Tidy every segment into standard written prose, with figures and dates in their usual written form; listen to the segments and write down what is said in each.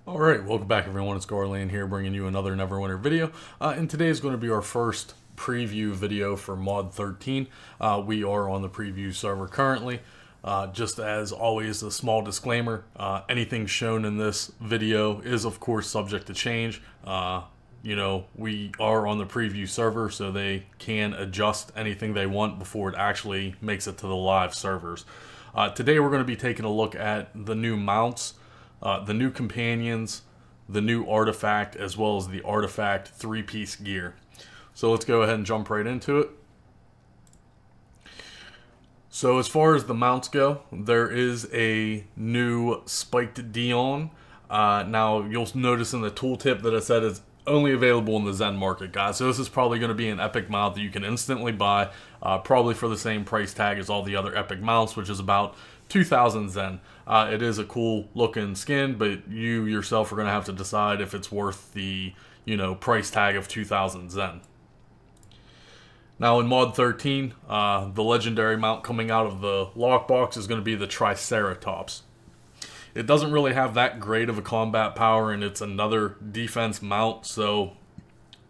Alright, welcome back everyone, it's Garland here bringing you another Neverwinter video. And today is going to be our first preview video for Mod 13. We are on the preview server currently. Just as always, a small disclaimer, anything shown in this video is of course subject to change. We are on the preview server, so they can adjust anything they want before it actually makes it to the live servers. Today we're going to be taking a look at the new mounts, the new companions, the new artifact, as well as the artifact 3-piece gear. So let's go ahead and jump right into it. So as far as the mounts go, there is a new spiked Dion. Now you'll notice in the tooltip that it said it's only available in the Zen market, guys. So this is probably going to be an epic mount that you can instantly buy, probably for the same price tag as all the other epic mounts, which is about 2,000 Zen. It is a cool looking skin, but you yourself are going to have to decide if it's worth the, price tag of 2,000 Zen. Now in Mod 13, the legendary mount coming out of the lockbox is going to be the Triceratops. It doesn't really have that great of a combat power, and it's another defense mount, so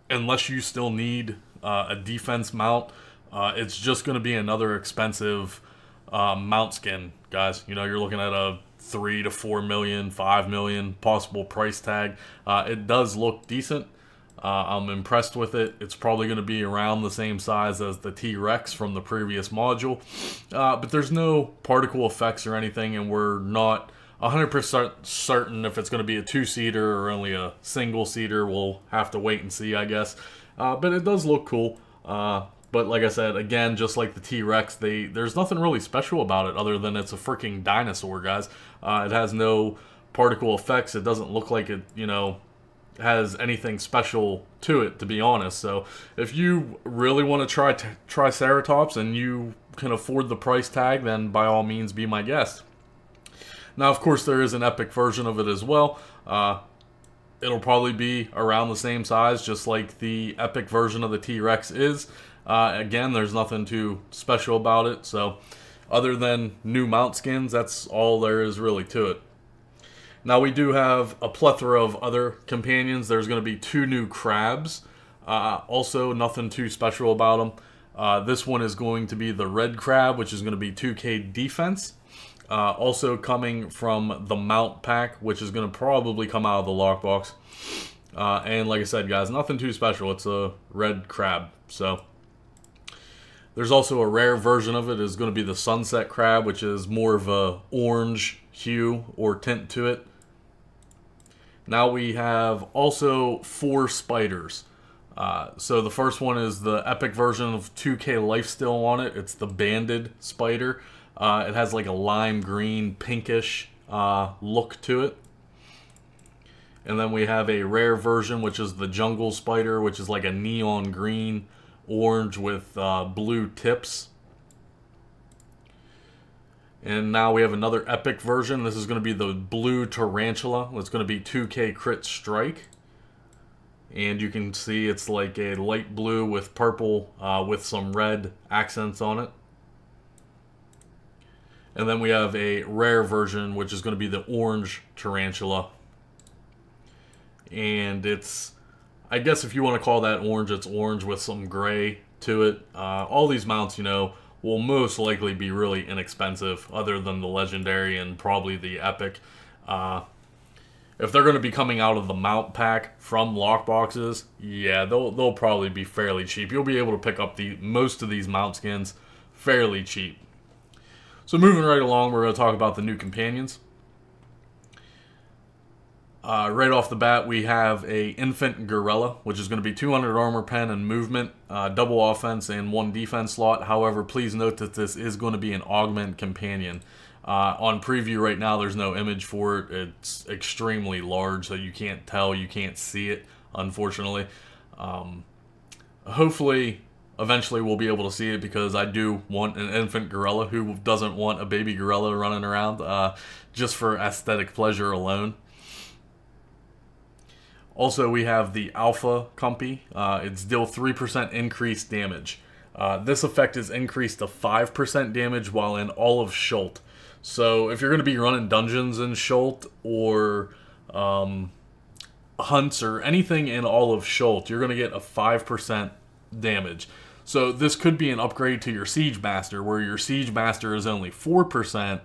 unless you still need a defense mount, it's just going to be another expensive mount skin, guys. You're looking at a 3 to 4 million, 5 million possible price tag. It does look decent. I'm impressed with it. It's probably going to be around the same size as the T-Rex from the previous module, but there's no particle effects or anything, and we're not 100% certain if it's going to be a two-seater or only a single-seater. We'll have to wait and see, I guess. But it does look cool. But like I said, again, just like the T-Rex, there's nothing really special about it other than it's a freaking dinosaur, guys. It has no particle effects. It doesn't look like it, has anything special to it, to be honest. So if you really want to try Triceratops and you can afford the price tag, then by all means be my guest. Now, of course, there is an epic version of it as well. It'll probably be around the same size, just like the epic version of the T-Rex is. Again, there's nothing too special about it. So, other than new mount skins, that's all there is really to it. Now, we do have a plethora of other companions. There's going to be 2 new crabs. Also, nothing too special about them. This one is going to be the red crab, which is going to be 2k defense. Also coming from the mount pack, which is going to probably come out of the lockbox. And like I said, guys, nothing too special. It's a red crab. So there's also a rare version of it. Is going to be the sunset crab, which is more of a orange hue or tint to it. Now we have also 4 spiders. So the first one is the epic version of 2k lifesteal on it. It's the banded spider. It has like a lime green, pinkish look to it. And then we have a rare version, which is the jungle spider, which is like a neon green, orange with blue tips. And now we have another epic version. This is going to be the blue tarantula. It's going to be 2k crit strike. And you can see it's like a light blue with purple with some red accents on it. And then we have a rare version, which is going to be the orange tarantula. And it's, I guess if you want to call that orange, it's orange with some gray to it. All these mounts, will most likely be really inexpensive, other than the legendary and probably the epic. If they're going to be coming out of the mount pack from lockboxes, yeah, they'll probably be fairly cheap. You'll be able to pick up most of these mount skins fairly cheap. So moving right along, we're going to talk about the new companions. Right off the bat, we have a infant gorilla, which is going to be 200 armor pen and movement, double offense and 1 defense slot. However, please note that this is going to be an augment companion. On preview right now, there's no image for it. It's extremely large, so you can't tell, you can't see it, unfortunately. Hopefully, eventually we'll be able to see it, because I do want an infant gorilla. Who doesn't want a baby gorilla running around just for aesthetic pleasure alone? Also, we have the Alpha Compy. It's deal 3% increased damage. This effect is increased to 5% damage while in all of Schult. So if you're going to be running dungeons in Schult, or hunts or anything in all of Schulten, you're going to get a 5% damage. So this could be an upgrade to your Siege Master, where your Siege Master is only 4%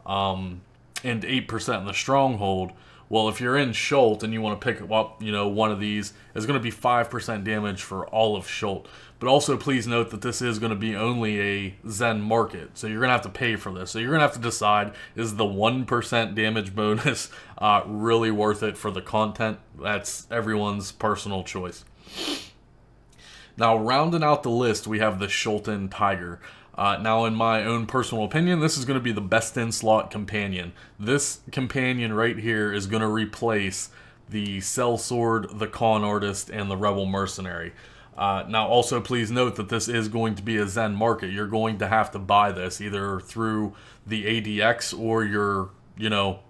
and 8% in the Stronghold. Well, if you're in Schulten and you want to pick up, one of these, it's going to be 5% damage for all of Schulten. But also please note that this is going to be only a Zen market, so you're going to have to pay for this. So you're going to have to decide, is the 1% damage bonus really worth it for the content? That's everyone's personal choice. Now, rounding out the list, we have the Schulten Tiger. Now, in my own personal opinion, this is going to be the best in slot companion. This companion right here is going to replace the Sellsword, the Con Artist, and the Rebel Mercenary. Now, also please note that this is going to be a Zen market. You're going to have to buy this either through the ADX or your,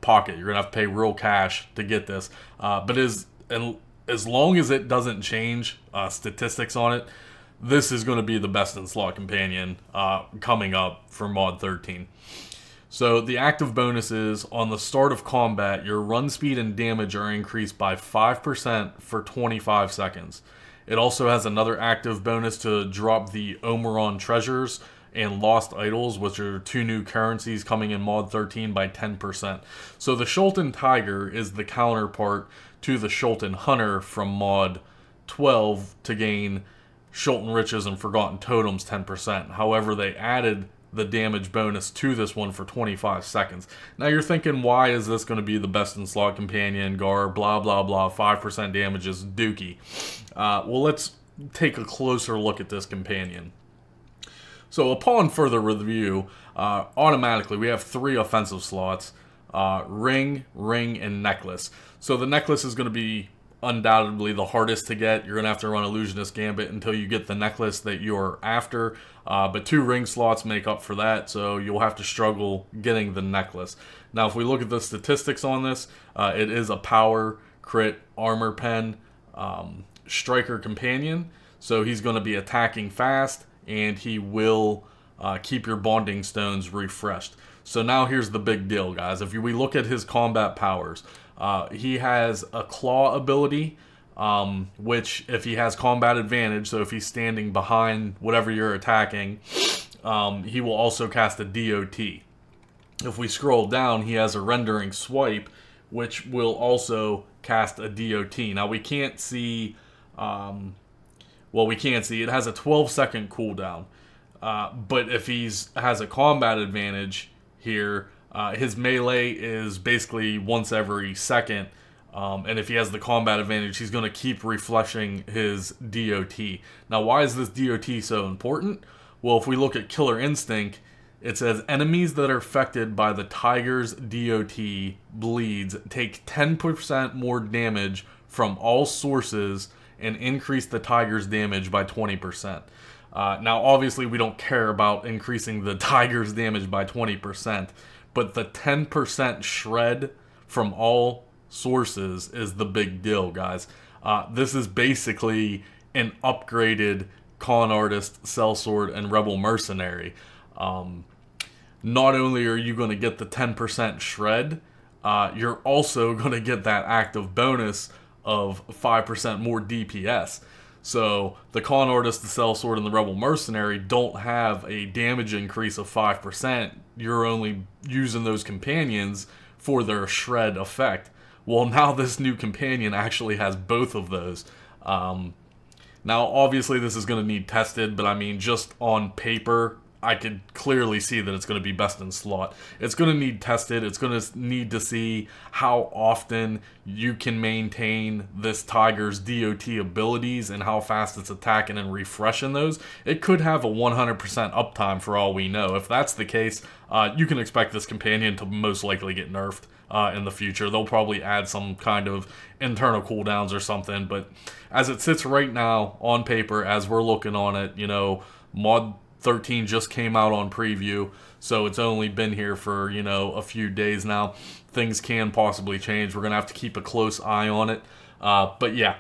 pocket. You're going to have to pay real cash to get this. But as long as it doesn't change statistics on it, this is going to be the best in slot companion coming up for Mod 13. So the active bonuses: on the start of combat, your run speed and damage are increased by 5% for 25 seconds. It also has another active bonus to drop the Omeron Treasures and Lost Idols, which are 2 new currencies coming in Mod 13, by 10%. So the Schulten Tiger is the counterpart to the Schulten Hunter from Mod 12 to gain Schulten Riches and Forgotten Totems 10%. However, they added the damage bonus to this one for 25 seconds. Now you're thinking, why is this going to be the best in slot companion, Gar, blah, blah, blah, 5% damage is dookie. Well, let's take a closer look at this companion. So upon further review, automatically we have 3 offensive slots: ring, and necklace. So the necklace is going to be undoubtedly the hardest to get. You're going to have to run Illusionist Gambit until you get the necklace that you're after. But 2 ring slots make up for that, so you'll have to struggle getting the necklace. Now, if we look at the statistics on this, it is a power, crit, armor pen, striker companion. So he's going to be attacking fast, and he will keep your bonding stones refreshed. So now here's the big deal, guys. If we look at his combat powers, he has a claw ability, which if he has combat advantage, so if he's standing behind whatever you're attacking, he will also cast a DOT. If we scroll down, he has a rendering swipe, which will also cast a DOT. Now we can't see, it has a 12-second cooldown, but if has a combat advantage here, his melee is basically once every second, and if he has the combat advantage, he's going to keep refreshing his DOT. Now, why is this DOT so important? Well, if we look at Killer Instinct, it says enemies that are affected by the Tiger's DOT bleeds take 10% more damage from all sources and increase the Tiger's damage by 20%. Now, obviously, we don't care about increasing the Tiger's damage by 20%, but the 10% shred from all sources is the big deal, guys. This is basically an upgraded Con Artist, Sellsword, and Rebel Mercenary. Not only are you going to get the 10% shred, you're also going to get that active bonus of 5% more DPS. So the Con Artist, the Sellsword, and the Rebel Mercenary don't have a damage increase of 5%. You're only using those companions for their shred effect. Well, now this new companion actually has both of those. Now, obviously, this is going to need tested, but I mean, just on paper, I could clearly see that it's going to be best in slot. It's going to need tested. It's going to need to see how often you can maintain this Tiger's DOT abilities and how fast it's attacking and refreshing those. It could have a 100% uptime for all we know. If that's the case, you can expect this companion to most likely get nerfed in the future. They'll probably add some kind of internal cooldowns or something, but as it sits right now on paper, as we're looking on it, Mod 13 just came out on preview, so it's only been here for, a few days now. Things can possibly change. We're going to have to keep a close eye on it. But yeah,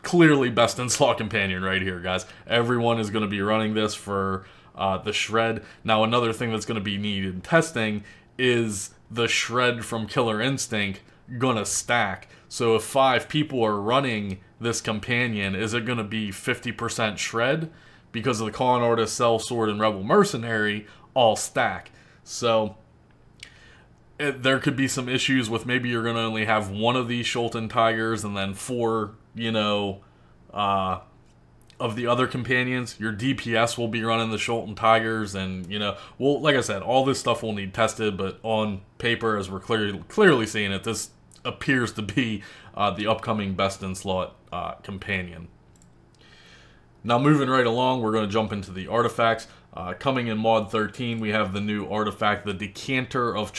clearly best in slot companion right here, guys. Everyone is going to be running this for the shred. Now, another thing that's going to be needed in testing is the shred from Killer Instinct gonna stack. So if 5 people are running this companion, is it gonna be 50% shred? Because of the Con Artist, Sellsword, and Rebel Mercenary all stack. So there could be some issues with maybe you're going to only have one of these Schulten Tigers and then 4, you know, of the other companions. Your DPS will be running the Schulten Tigers, and, you know, well, like I said, all this stuff will need tested, but on paper, as we're clearly seeing it, this appears to be the upcoming best in slot companion. Now, moving right along, we're going to jump into the artifacts. Coming in Mod 13, we have the new artifact, the Decanter of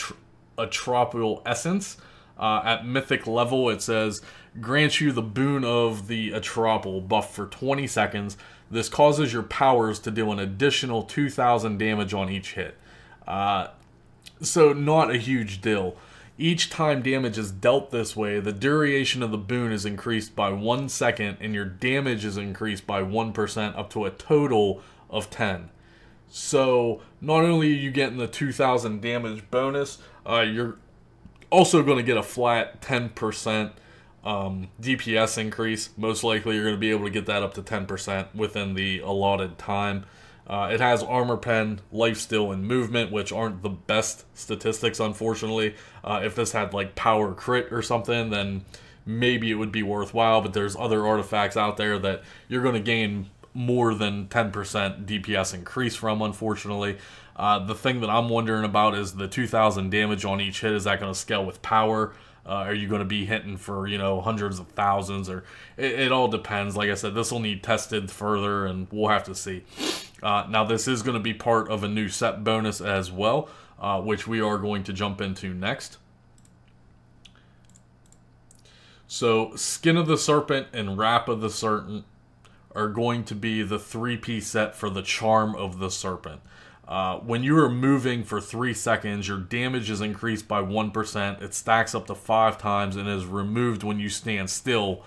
Atropal Essence. At Mythic level, it says, grants you the boon of the Atropal buff for 20 seconds. This causes your powers to deal an additional 2,000 damage on each hit. So not a huge deal. Each time damage is dealt this way, the duration of the boon is increased by 1 second, and your damage is increased by 1% up to a total of 10. So not only are you getting the 2,000 damage bonus, you're also going to get a flat 10% DPS increase. Most likely you're going to be able to get that up to 10% within the allotted time. It has Armor Pen, Lifesteal, and Movement, which aren't the best statistics, unfortunately. If this had, like, Power Crit or something, then maybe it would be worthwhile, but there's other artifacts out there that you're going to gain more than 10% DPS increase from, unfortunately. The thing that I'm wondering about is the 2,000 damage on each hit. Is that going to scale with power? Are you going to be hitting for, you know, hundreds of thousands? Or it all depends. Like I said, this will need tested further, and we'll have to see. Now, this is going to be part of a new set bonus as well, which we are going to jump into next. So, Skin of the Serpent and Wrap of the Serpent are going to be the 3-piece set for the Charm of the Serpent. When you are moving for 3 seconds, your damage is increased by 1%. It stacks up to 5 times and is removed when you stand still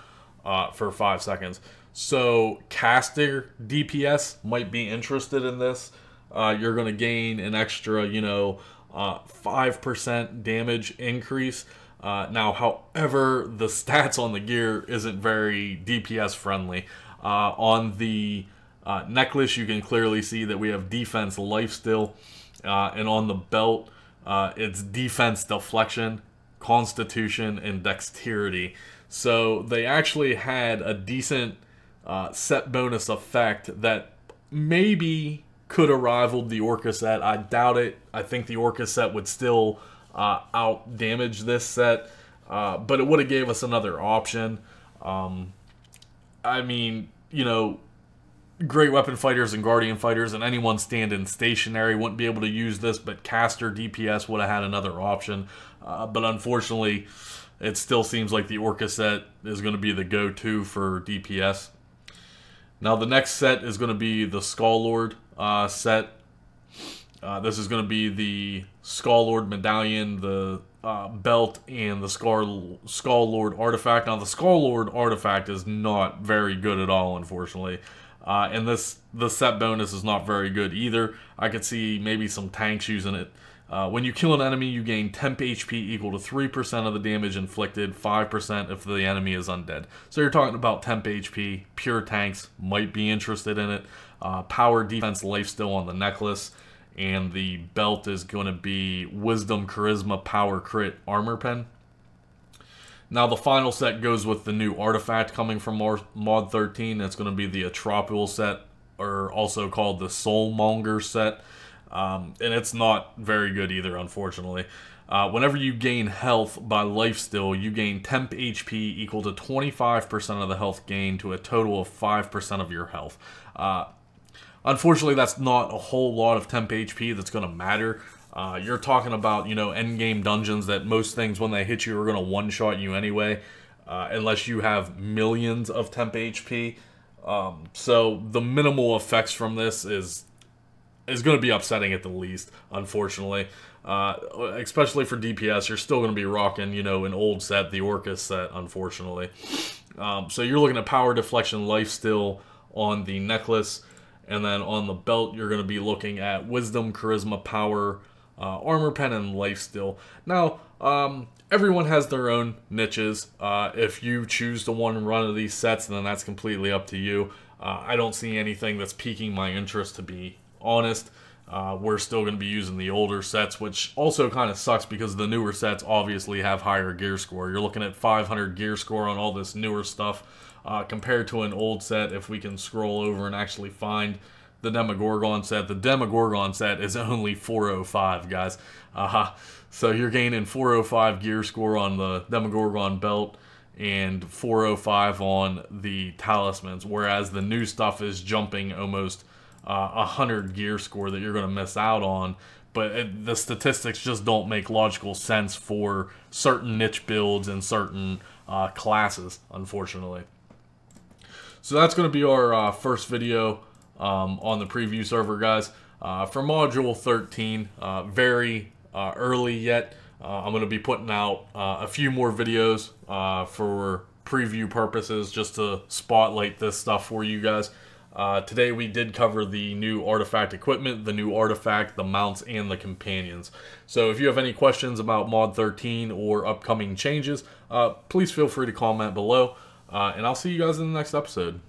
for 5 seconds. So caster DPS might be interested in this. You're going to gain an extra, you know, 5% damage increase. Now, however, the stats on the gear isn't very DPS friendly. On the necklace, you can clearly see that we have defense, lifesteal, and on the belt, it's defense, deflection, constitution, and dexterity. So they actually had a decent set bonus effect that maybe could have rivaled the Orca set. I doubt it. I think the Orca set would still out damage this set, but it would have gave us another option. I mean, you know, Great Weapon Fighters and Guardian Fighters and anyone standing stationary wouldn't be able to use this, but caster DPS would have had another option. But unfortunately, it still seems like the Orca set is going to be the go-to for DPS. Now, the next set is going to be the Skull Lord set. This is going to be the Skull Lord Medallion, the belt, and the Skull Lord artifact. Now, the Skull Lord artifact is not very good at all, unfortunately. And the set bonus is not very good either. I could see maybe some tanks using it. When you kill an enemy, you gain temp HP equal to 3% of the damage inflicted, 5% if the enemy is undead. So you're talking about temp HP. Pure tanks might be interested in it. Power, defense, lifesteal on the necklace. And the belt is going to be Wisdom, Charisma, Power, Crit, Armor Pen. Now, the final set goes with the new artifact coming from Mod 13. It's going to be the Atropal set, or also called the Soul Monger Set. And it's not very good either, unfortunately. Whenever you gain health by lifesteal, you gain temp HP equal to 25% of the health gain to a total of 5% of your health. Unfortunately, that's not a whole lot of temp HP that's going to matter. You're talking about, you know, endgame dungeons that most things, when they hit you, are going to one-shot you anyway, unless you have millions of temp HP. So the minimal effects from this is going to be upsetting at the least, unfortunately. Especially for DPS, you're still going to be rocking, you know, an old set, the Orca set, unfortunately. So you're looking at Power, Deflection, Lifesteal on the necklace. And then on the belt, you're going to be looking at Wisdom, Charisma, Power, armor pen, and lifesteal. Now, everyone has their own niches. If you choose to want to run of these sets, then that's completely up to you. I don't see anything that's piquing my interest, to be honest. We're still going to be using the older sets, which also kind of sucks because the newer sets obviously have higher gear score. You're looking at 500 gear score on all this newer stuff compared to an old set. If we can scroll over and actually find the Demogorgon set, the Demogorgon set is only 405, guys. So you're gaining 405 gear score on the Demogorgon belt and 405 on the talismans, whereas the new stuff is jumping almost 100 gear score that you're going to miss out on. But the statistics just don't make logical sense for certain niche builds and certain classes, unfortunately. So that's going to be our first video on the preview server, guys. For Module 13, very early yet. I'm going to be putting out a few more videos for preview purposes, just to spotlight this stuff for you guys. Today we did cover the new artifact equipment, the new artifact, the mounts, and the companions. So if you have any questions about Mod 13 or upcoming changes, please feel free to comment below, and I'll see you guys in the next episode.